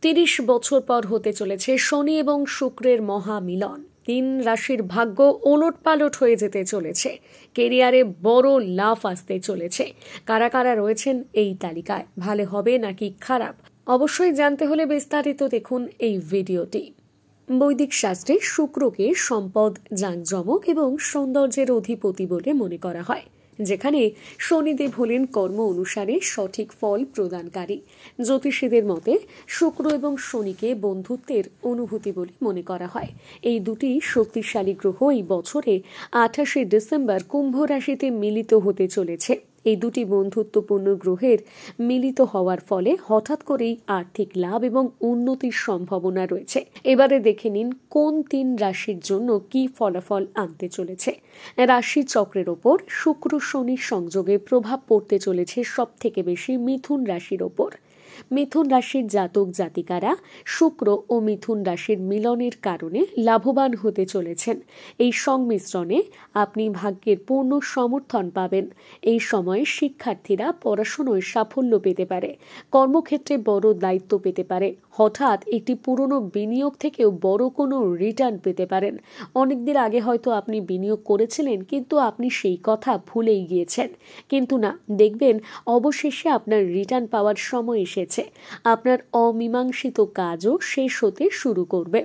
30 বছর পর হতে চলেছে শনি এবং শুক্রের মহামিলন। 3 রাশির ভাগ্য ওলটপালট হয়ে যেতে চলেছে। কেরিয়ারে বড় লাফ আসতে চলেছে। কারা কারা রয়েছেন এই তালিকায়, ভালো হবে নাকি খারাপ, অবশ্যই জানতে হলে বিস্তারিত দেখুন এই ভিডিওটি। বৈদিক শাস্ত্রে শুক্রকে সম্পদ, জাঁকজমক এবং সৌন্দর্যের অধিপতি বলে মনে করা হয়, যেখানে শনিদেব হলেন কর্ম অনুসারে সঠিক ফল প্রদানকারী। জ্যোতিষীদের মতে শুক্র এবং শনিকে বন্ধুত্বের অনুভূতি বলে মনে করা হয়। এই দুটি শক্তিশালী গ্রহ এই বছরে 28 ডিসেম্বর কুম্ভ রাশিতে মিলিত হতে চলেছে। এই দুটি বন্ধুত্বপূর্ণ গ্রহের মিলিত হওয়ার ফলে হঠাৎ করেই আর্থিক লাভ এবং উন্নতির সম্ভাবনা রয়েছে। এবারে দেখে নিন কোন 3 রাশির জন্য কি ফলাফল আনতে চলেছে। রাশি চক্রের ওপর শুক্র শনির সংযোগে প্রভাব পড়তে চলেছে সব থেকে বেশি মিথুন রাশির ওপর। মিথুন রাশির জাতক জাতিকারা শুক্র ও মিথুন রাশির মিলনের কারণে লাভবান হতে চলেছেন। এই সংমিশ্রণে আপনি ভাগ্যের পূর্ণ সমর্থন পাবেন। এই সময়ে শিক্ষার্থীরা পড়াশোনায় সাফল্য পেতে পারে, কর্মক্ষেত্রে বড় দায়িত্ব পেতে পারে, হঠাৎ একটি পুরনো বিনিয়োগ থেকেও বড় কোনো রিটার্ন পেতে পারেন। অনেকদিন আগে হয়তো আপনি বিনিয়োগ করেছিলেন, কিন্তু আপনি সেই কথা ভুলেই গিয়েছেন। কিন্তু না, দেখবেন অবশেষে আপনার রিটার্ন পাওয়ার সময় এসেছে। আপনার অমীমাংসিত কাজও শেষ হতে শুরু করবে।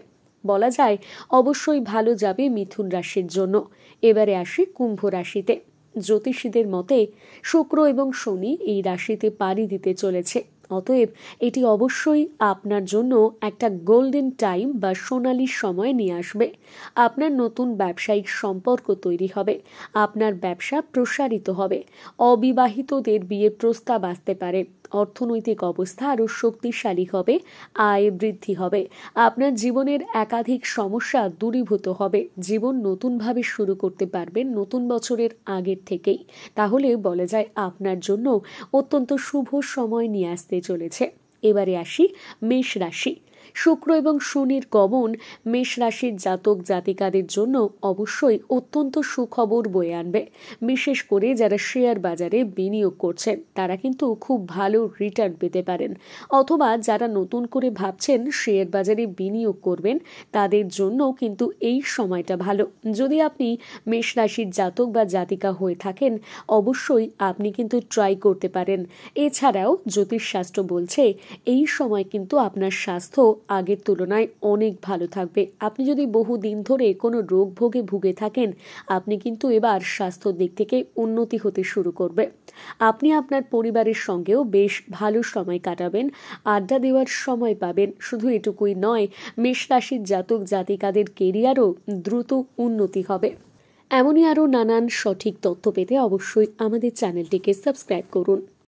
বলা যায় অবশ্যই ভালো যাবে মিথুন রাশির জন্য। এবারে আসি কুম্ভ রাশিতে। জ্যোতিষীদের মতে শুক্র এবং শনি এই রাশিতে পাড়ি দিতে চলেছে। অতএব এটি অবশ্যই আপনার জন্য একটা গোল্ডেন টাইম বা সোনালী সময় নিয়ে আসবে। আপনার নতুন ব্যবসায়িক সম্পর্ক তৈরি হবে, আপনার ব্যবসা প্রসারিত হবে, অবিবাহিতদের বিয়ের প্রস্তাব আসতে পারে, অর্থনৈতিক অবস্থা আরও শক্তিশালী হবে, আয় বৃদ্ধি হবে, আপনার জীবনের একাধিক সমস্যা দূরীভূত হবে, জীবন নতুনভাবে শুরু করতে পারবেন নতুন বছরের আগের থেকেই। তাহলে বলা যায় আপনার জন্য অত্যন্ত শুভ সময় নিয়ে আসতে চলেছে। এবারে আসি মেষ রাশি। শুক্র এবং শনির গমন মেষ রাশির জাতক জাতিকাদের জন্য অবশ্যই অত্যন্ত সুখবর বয়ে আনবে। বিশেষ করে যারা শেয়ার বাজারে বিনিয়োগ করছেন তারা কিন্তু খুব ভালো রিটার্ন পেতে পারেন, অথবা যারা নতুন করে ভাবছেন শেয়ার বাজারে বিনিয়োগ করবেন তাদের জন্য কিন্তু এই সময়টা ভালো। যদি আপনি মেষ রাশির জাতক বা জাতিকা হয়ে থাকেন, অবশ্যই আপনি কিন্তু ট্রাই করতে পারেন। এছাড়াও জ্যোতিষশাস্ত্র বলছে এই সময় কিন্তু আপনার স্বাস্থ্য আগের তুলনায় অনেক ভালো থাকবে। আপনি যদি বহুদিন ধরে কোনো রোগ ভোগে ভুগে থাকেন, আপনি কিন্তু এবার স্বাস্থ্যর দিক থেকে উন্নতি হতে শুরু করবে। আপনি আপনার পরিবারের সঙ্গেও বেশ ভালো সময় কাটাবেন, আড্ডা দেওয়ার সময় পাবেন। শুধু এটুকুই নয়, মেষ রাশির জাতক জাতিকাদের কেরিয়ারও দ্রুত উন্নতি হবে। এমনই আরও নানান সঠিক তথ্য পেতে অবশ্যই আমাদের চ্যানেলটিকে সাবস্ক্রাইব করুন।